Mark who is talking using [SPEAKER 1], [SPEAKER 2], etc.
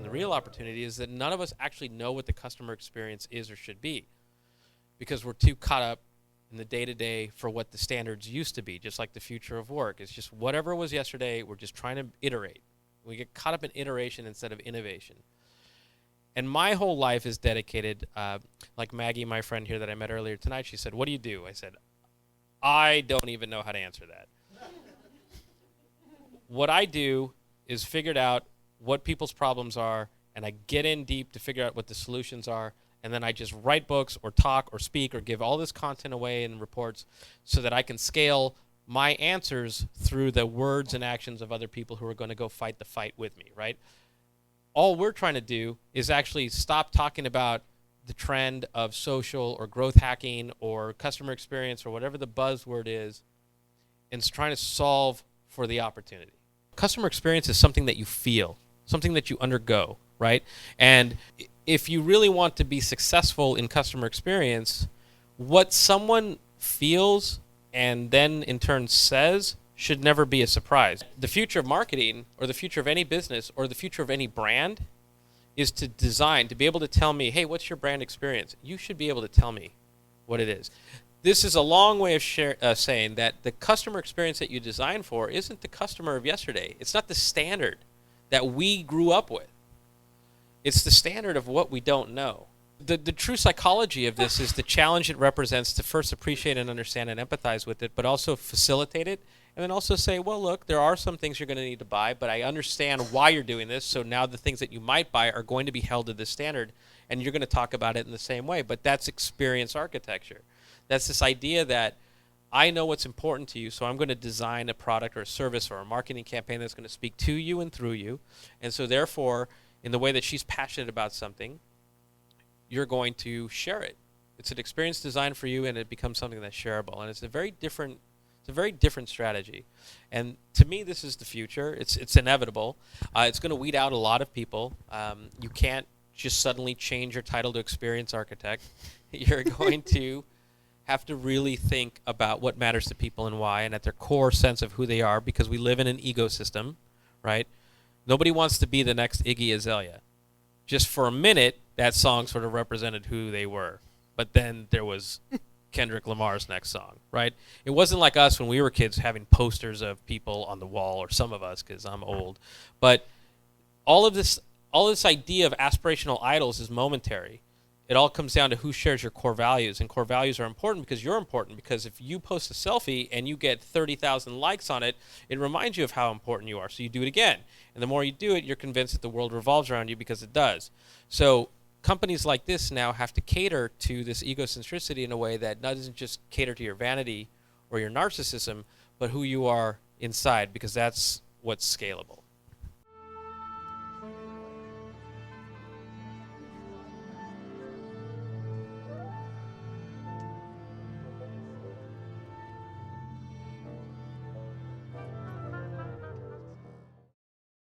[SPEAKER 1] the real opportunity is that none of us actually know what the customer experience is or should be, because we're too caught up in the day-to-day for what the standards used to be, just like the future of work. It's just whatever was yesterday, we're just trying to iterate. We get caught up in iteration instead of innovation. And my whole life is dedicated, like Maggie, my friend here that I met earlier tonight, she said, what do you do? I said, I don't even know how to answer that. What I do is figured out what people's problems are, and I get in deep to figure out what the solutions are, and then I just write books or talk or speak or give all this content away in reports so that I can scale my answers through the words and actions of other people who are going to go fight the fight with me, right? All we're trying to do is actually stop talking about the trend of social or growth hacking or customer experience or whatever the buzzword is, and trying to solve for the opportunity. Customer experience is something that you feel, something that you undergo, right? And if you really want to be successful in customer experience, what someone feels and then in turn says should never be a surprise. The future of marketing or the future of any business or the future of any brand is to design, to be able to tell me, hey, what's your brand experience? You should be able to tell me what it is. This is a long way of saying that the customer experience that you design for isn't the customer of yesterday. It's not the standard that we grew up with. It's the standard of what we don't know. The true psychology of this is the challenge it represents to first appreciate and understand and empathize with it, but also facilitate it, and then also say, well, look, there are some things you're going to need to buy, but I understand why you're doing this, so now the things that you might buy are going to be held to this standard, and you're going to talk about it in the same way. But that's experience architecture. That's this idea that I know what's important to you, so I'm going to design a product or a service or a marketing campaign that's going to speak to you and through you, and so therefore, in the way that she's passionate about something, you're going to share it. It's an experience designed for you, and it becomes something that's shareable. And it's a very different strategy. And to me, this is the future. It's inevitable. It's going to weed out a lot of people. You can't just suddenly change your title to experience architect. You're going to have to really think about what matters to people and why, and at their core sense of who they are, because we live in an ecosystem, right? Nobody wants to be the next Iggy Azalea. Just for a minute, that song sort of represented who they were. But then there was Kendrick Lamar's next song, right? It wasn't like us when we were kids having posters of people on the wall, or some of us, because I'm old. But all this idea of aspirational idols is momentary. It all comes down to who shares your core values, and core values are important because you're important, because if you post a selfie and you get 30,000 likes on it, it reminds you of how important you are, so you do it again. And the more you do it, you're convinced that the world revolves around you, because it does. So companies like this now have to cater to this egocentricity in a way that doesn't just cater to your vanity or your narcissism, but who you are inside, because that's what's scalable.